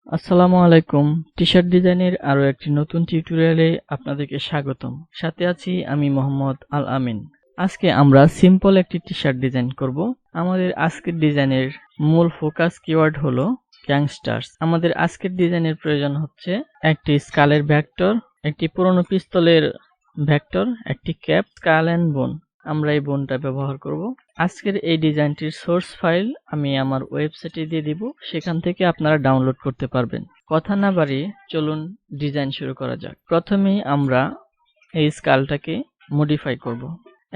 আসসালামু আলাইকুম। টি-শার্ট ডিজাইনের আরো একটি নতুন টিউটোরিয়ালে আপনাদেরকে স্বাগতম। সাথে আছি আমি মোহাম্মদ আল আমিন। আজকে আমরা সিম্পল একটি টি-শার্ট ডিজাইন করব। আমাদের আজকের ডিজাইনের মূল ফোকাস কিওয়ার্ড হলো গ্যাংস্টার্স। আমাদের আজকের ডিজাইনের প্রয়োজন হচ্ছে একটি স্কালের ভেক্টর, একটি পুরনো পিস্তলের ভেক্টর, একটি ক্যাপ, স্কাল এন্ড বোন। আমরা এই বোনটা ব্যবহার করব। আজকের এই ডিজাইনটির সোর্স ফাইল আমি আমার ওয়েবসাইটে দিয়ে দিব, সেখান থেকে আপনারা ডাউনলোড করতে পারবেন। কথা না বাড়িয়ে চলুন ডিজাইন শুরু করা যাক। প্রথমেই আমরা এই স্কালটাকে মডিফাই করব।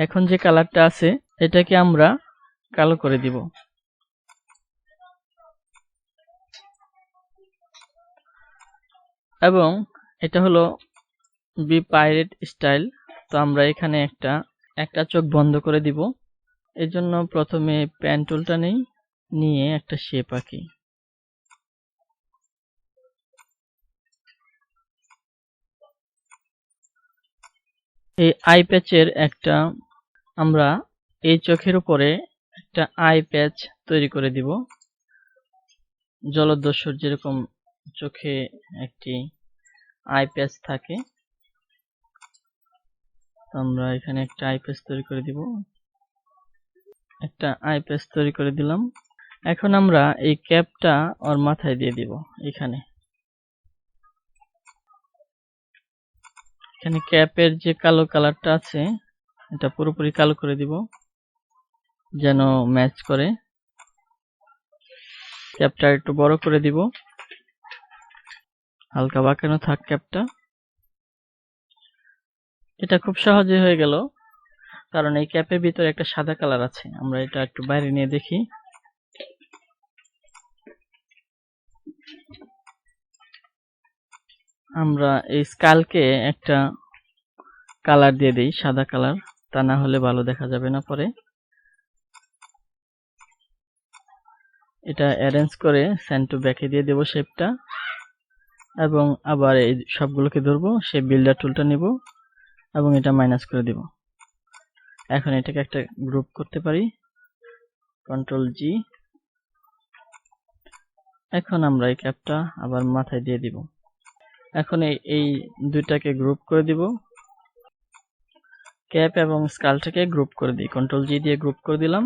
এখন যে কালারটা আছে এটাকে আমরা কালো করে দিব। এবং এটা হলো বি পাইরেট স্টাইল। তো আমরা এখানে একটা চোখ বন্ধ করে দিব। এর জন্য প্রথমে পেন টুলটা নিয়ে একটা শেপ আঁকি। এই আই প্যাচের আমরা এই চোখের উপরে একটা আই প্যাচ তৈরি করে দিব। জলদস্যুর যেরকম চোখে একটি আই প্যাচ থাকে, আমরা এখানে একটা আই প্যাচ তৈরি করে দিব। একটা আই প্যাচ তৈরি করে দিলাম। এখন আমরা এই ক্যাপটা ওর মাথায় দিয়ে দিব। এখানে ক্যাপের যে কালো কালারটা আছে এটা পুরোপুরি কালো করে দিব যেন ম্যাচ করে। ক্যাপটা একটু বড় করে দিব, হালকা বাঁকানো থাক ক্যাপটা। এটা খুব সহজে হয়ে গেল, কারণ এই ক্যাপের ভিতরে একটা সাদা কালার আছে। আমরা এটা একটু বাইরে নিয়ে দেখি। আমরা এই স্কালকে একটা কালার দিয়ে দেই, সাদা কালার, তা না হলে ভালো দেখা যাবে না পরে। এটা অ্যারেঞ্জ করে সেন্ড টু ব্যাকে দিয়ে দেব শেপটা, এবং আবার এই সবগুলোকে ধরবো, সেই বিল্ডার টুলটা নিব এবং এটা মাইনাস করে দিব। এখন এটাকে একটা গ্রুপ করতে পারি, কন্ট্রোল জি। এখন আমরা এই ক্যাপটা আবার মাথায় দিয়ে দিব। এখন এই দুইটাকে গ্রুপ করে দিব, ক্যাপ এবং স্কালটাকে গ্রুপ করে দিই, কন্ট্রোল জি দিয়ে গ্রুপ করে দিলাম।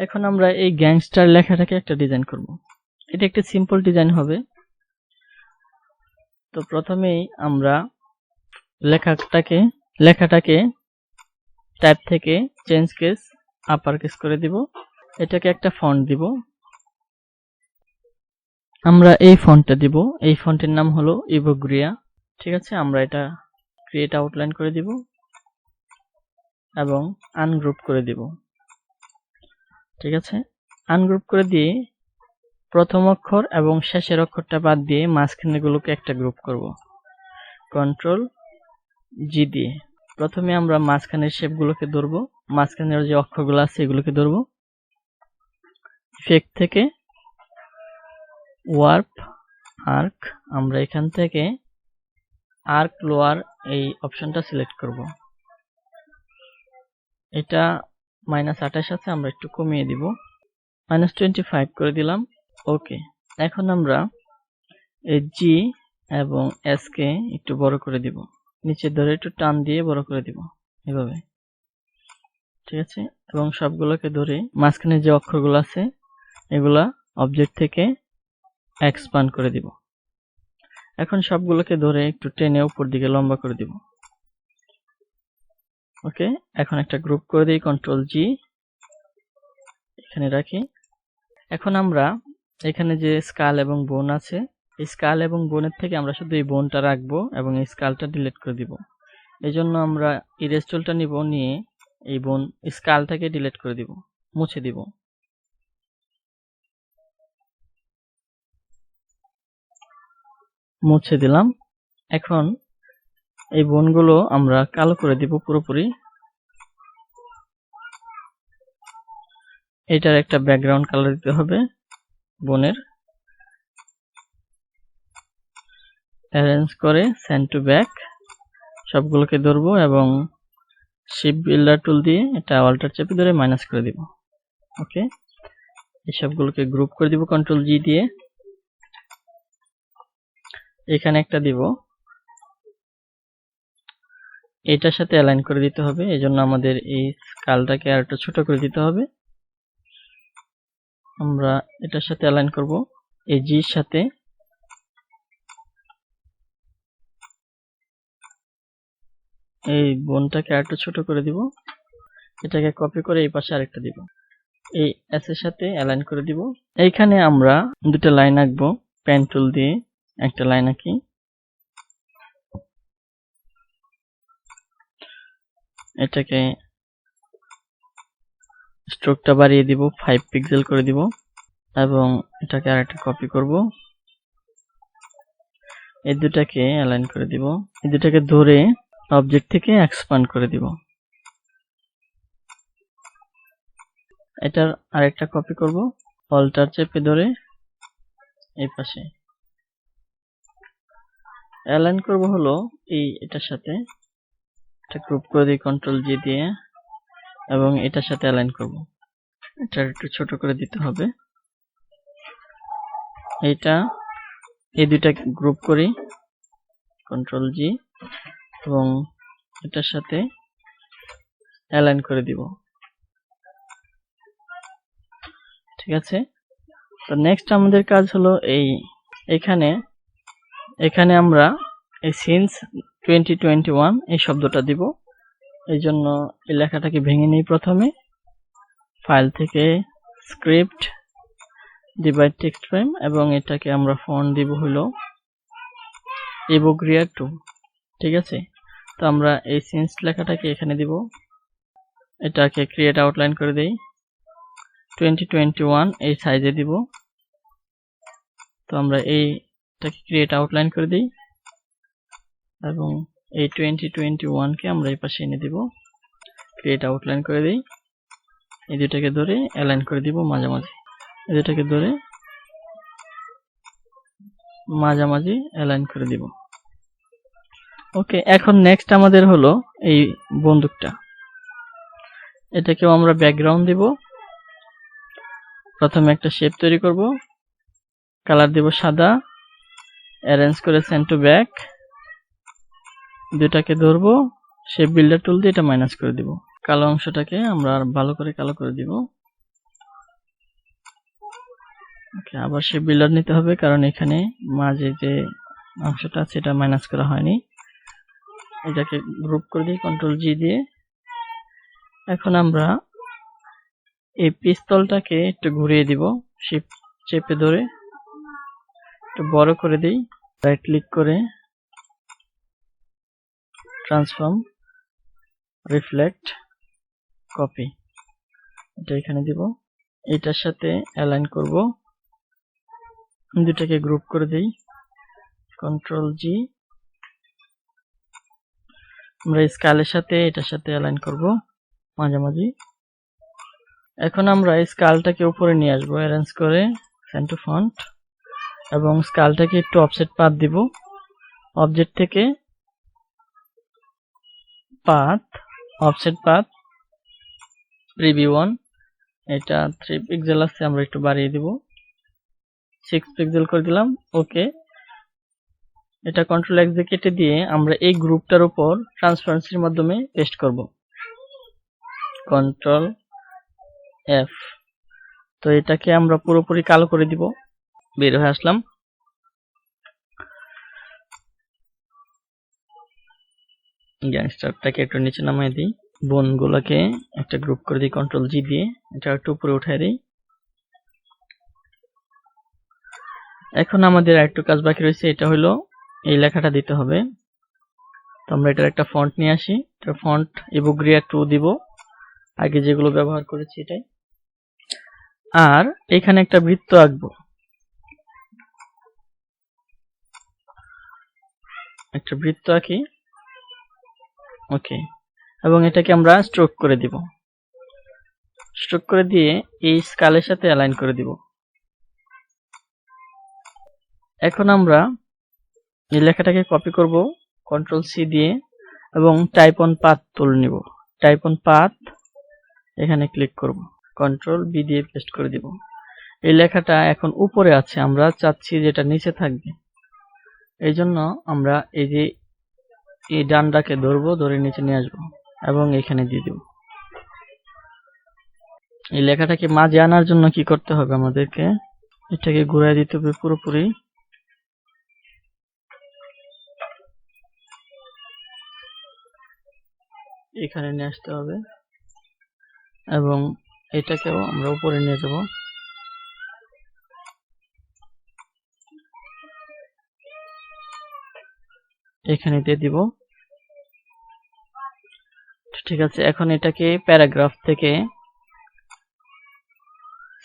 এখন আমরা এই গ্যাংস্টার লেখাটাকে একটা ডিজাইন করব। এটা একটা সিম্পল ডিজাইন হবে। তো প্রথমেই আমরা লেখাটাকে টাইপ থেকে চেঞ্জ কেস আপার কেস করে দিব। এটাকে একটা ফন্ট দিব। আমরা এই ফন্টটা দিব। এই ফন্টের নাম হলো ইভোগ্রিয়া। ঠিক আছে, আমরা এটা ক্রিয়েট আউটলাইন করে দিব এবং আনগ্রুপ করে দিব। ঠিক আছে, আনগ্রুপ করে দিয়ে প্রথম অক্ষর এবং শেষের অক্ষরটা বাদ দিয়ে মাঝখানেগুলোকে একটা গ্রুপ করব, কন্ট্রোল জি দিয়ে। প্রথমে আমরা মাঝখানের শেপগুলোকে ধরবো, মাঝখানের যে অক্ষরগুলো আছে এগুলোকে ধরবো। ইফেক্ট থেকে ওয়ার্প আর্ক, আমরা এখান থেকে আর্ক লোয়ার এই অপশনটা সিলেক্ট করব। এটা -28 আছে, আমরা একটু কমিয়ে দিব, -25 করে দিলাম। ওকে, এখন আমরা এই জি এবং এস কে একটু বড় করে দিব, নিচে ধরে একটু টান দিয়ে বড় করে দিব এভাবে। ঠিক আছে, এবং সবগুলোকে ধরে মাঝখানে যে অক্ষরগুলো আছে এগুলা অবজেক্ট থেকে এক্সপান্ড করে দিব। এখন সবগুলোকে ধরে একটু টেনে উপর দিকে লম্বা করে দিব। ওকে, এখন একটা গ্রুপ করে দিই, কন্ট্রোল জি, এখানে রাখি। এখন আমরা এখানে যে স্কাল এবং বোন আছে, এই স্কাল এবং বোনের থেকে আমরা শুধু এই বোনটা রাখবো এবং এই স্কালটা ডিলিট করে দিব। এই জন্য আমরা ইরেজ টুলটা নিব, নিয়ে এই বোন স্কালটাকে ডিলিট করে দিব, মুছে দিব। মুছে দিলাম। এখন এই বোনগুলো আমরা কালো করে দিব পুরোপুরি। এটার একটা ব্যাকগ্রাউন্ড কালার দিতে হবে বোনের। অ্যারেঞ্জ করে সেন্ড টু ব্যাক, সবগুলোকে ধরবো এবং শিফট বিল্ডার টুল দিয়ে এটা অল্টার চেপে ধরে মাইনাস করে দিব। ওকে, এই সবগুলোকে গ্রুপ করে দিব কন্ট্রোল জি দিয়ে। এখানে একটা দিব, এটার সাথে অ্যালাইন করে দিতে হবে। এজন্য আমাদের এই স্কালটাকে আর একটু ছোট করে দিতে হবে। আমরা এটার সাথে অ্যালাইন করব, এই জির সাথে। এই বোনটাকে আর একটু ছোট করে দিব, এটাকে কপি করে এই পাশে আরেকটা দিব, এই এস এর সাথে অ্যালাইন করে দিব। এইখানে আমরা দুটো লাইন আঁকবো, পেন টুল দিয়ে একটা লাইন আঁকি। এটাকে স্ট্রোকটা বাড়িয়ে দিব, 5 পিক্সেল করে দিব, এবং এটাকে আরেকটা কপি করব, এই দুটাকে অ্যালাইন করে দিব, এই দুটাকে ধরে অবজেক্ট থেকে এক্সপান্ড করে দিব। এটার আরেকটা কপি করব, অল্টার চেপে ধরে এই পাশে অ্যালাইন করব হলো এই এটার সাথে, এটা গ্রুপ করে দিই কন্ট্রোল জি দিয়ে, এবং এটার সাথে অ্যালাইন করব। এটা একটু ছোট করে দিতে হবে। এটা এই দুইটা গ্রুপ করি কন্ট্রোল জি, এবং এটার সাথে অ্যালাইন করে দিব। ঠিক আছে, তো নেক্সট আমাদের কাজ হলো এখানে আমরা এই সিন্স 2021 এই শব্দটা দিব। এই জন্য এই লেখাটাকে ভেঙে নিই প্রথমে, ফাইল থেকে স্ক্রিপ্ট ডিভাইড টেক্সট ফ্রেম, এবং এটাকে আমরা ফন্ট দিব হলো ইবোগ্রিয়া 2। ঠিক আছে, তো আমরা এই সিন্স লেখাটাকে এখানে দিব, এটাকে ক্রিয়েট আউটলাইন করে দেই, 2021 এই সাইজে দিব। তো আমরা এইটাকে ক্রিয়েট আউটলাইন করে দিই, এবং এই 2021 কে আমরা এই পাশে এনে দিব, ক্রিয়েট আউটলাইন করে দিই। এই দুটাকে ধরে অ্যালাইন করে দিব মাঝামাঝি, এই দুটাকে ধরে মাঝামাঝি অ্যালাইন করে দিব। ওকে, এখন নেক্সট আমাদের হলো এই বন্দুকটা, এটাকেও আমরা ব্যাকগ্রাউন্ড দিব। প্রথমে একটা শেপ তৈরি করব, কালার দিব সাদা, অ্যারেঞ্জ করে সেন্ড টু ব্যাক, দুটাকে ধরবো, শেপ বিল্ডার টুল দিয়ে এটা মাইনাস করে দিব। কালো অংশটাকে আমরা আর ভালো করে কালো করে দিব। ওকে, আবার শেপ বিল্ডার নিতে হবে, কারণ এখানে মাঝে যে অংশটা আছে এটা মাইনাস করা হয়নি। এটাকে গ্রুপ করে দিই কন্ট্রোল জি দিয়ে। এখন আমরা এই পিস্তলটাকে একটু ঘুরিয়ে দিব, শিফট চেপে ধরে একটু বড় করে দিই, রাইট ক্লিক করে ট্রান্সফর্ম রিফ্লেক্ট কপি, এটা এখানে দিব। এটার সাথে অ্যালাইন করব, দুটাকে গ্রুপ করে দিই কন্ট্রোল জি। আমরা স্কেলের সাথে এটার সাথে অ্যালাইন করব মাঝামাঝি। এখন আমরা স্কেলটাকে উপরে নিয়ে আসবো, অ্যারেঞ্জ করে সেন্ড টু ফন্ট, এবং স্কেলটাকে একটু অফসেট পাথ দিব। অবজেক্ট থেকে পাথ, অফসেট পাথ প্রিভিউ 1, এটা 3 পিক্সেল আছে, আমরা একটু বাড়িয়ে দিব, 6 পিক্সেল করে দিলাম। ওকে, এটা কন্ট্রোল এক্স দিয়ে কেটে দিয়ে আমরা এই গ্রুপটার উপর ট্রান্সপারেন্সির মাধ্যমে পেস্ট করব, কন্ট্রোল এফ। তো এটাকে আমরা পুরোপুরি কালো করে দিব, বের হয়ে আসলাম। গ্যাংস্টারটাকে একটু নিচে নামিয়ে দিই, বোনগুলোকে একটা গ্রুপ করে দিই কন্ট্রোল জি দিয়ে, এটা একটু উপরে উঠাই দিই। এখন আমাদের আরেকটু কাজ বাকি রয়েছে, এটা হলো এই লেখাটা দিতে হবে। তো আমরা এটার একটা ফন্ট নিয়ে আসি, এটা ফন্ট ইবোগ্রিয়া 2 দিব, আগে যেগুলো ব্যবহার করেছি এটাই। আর এখানে একটা বৃত্ত আঁকবো, একটা বৃত্ত আঁকি। ওকে, এবং এটাকে আমরা স্ট্রোক করে দিব, স্ট্রোক করে দিয়ে এই স্কেলের সাথে অ্যালাইন করে দিব। এখন আমরা এই লেখাটাকে কপি করব কন্ট্রোল সি দিয়ে, এবং টাইপ অন পাথ তুলে নিব। টাইপ অন পাথ এখানে ক্লিক করব, কন্ট্রোল বি দিয়ে পেস্ট করে দিব। এই লেখাটা এখন উপরে আছে, আমরা চাচ্ছি যেটা নিচে থাকবে, এই জন্য আমরা এই যে এই ডানটাকে ধরবো, ধরে নিচে নিয়ে আসবো এবং এখানে দিয়ে দেব। এই লেখাটাকে মাঝে আনার জন্য কি করতে হবে, আমাদেরকে এটাকে ঘুরাই দিতে হবে পুরোপুরি। এখানে নিয়ে আসতে হবে এবং এটাকেও আমরা উপরে নিয়ে যাব। এখানে দিয়ে দিব। ঠিক আছে, এখন এটাকে প্যারাগ্রাফ থেকে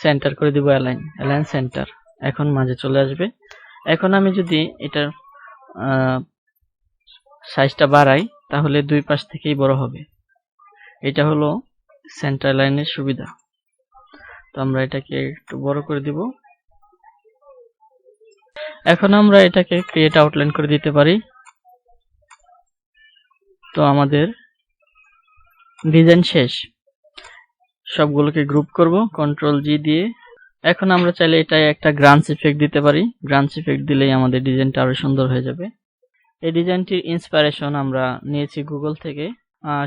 সেন্টার করে দিব, অ্যালাইন সেন্টার। এখন মাঝে চলে আসবে। এখন আমি যদি এটার সাইজটা বাড়াই তাহলে দুই পাশ থেকেই বড় হবে। এটা হলো সেন্টার লাইনের সুবিধা। তো আমরা এটাকে একটু বড় করে দিব। এখন আমরা এটাকে ক্রিয়েট আউটলাইন করে দিতে পারি। তো আমাদের ডিজাইন শেষ। সবগুলোকে গ্রুপ করব কন্ট্রোল জি দিয়ে। এখন আমরা চাইলে এটা একটা গ্রান্স ইফেক্ট দিতে পারি। গ্রান্স ইফেক্ট দিলেই আমাদের ডিজাইনটা আরো সুন্দর হয়ে যাবে। এই ডিজাইনটির ইন্সপিরেশন আমরা নিয়েছি গুগল থেকে।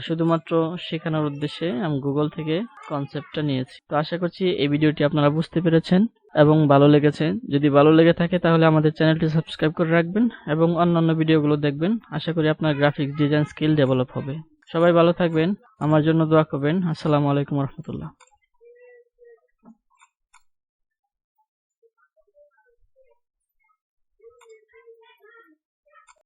শুধুমাত্র শেখানোর উদ্দেশ্যে আমি গুগল থেকে কনসেপ্টটা নিয়েছি। তো আশা করছি এই ভিডিওটি আপনারা বুঝতে পেরেছেন এবং ভালো লেগেছে। যদি ভালো লেগে থাকে তাহলে আমাদের চ্যানেলটি সাবস্ক্রাইব করে রাখবেন এবং অন্যান্য ভিডিওগুলো দেখবেন। আশা করি আপনার গ্রাফিক্স ডিজাইন স্কিল ডেভেলপ হবে। সবাই ভালো থাকবেন, আমার জন্য দোয়া করবেন। আসসালামু আলাইকুম রহমতুল্লাহ।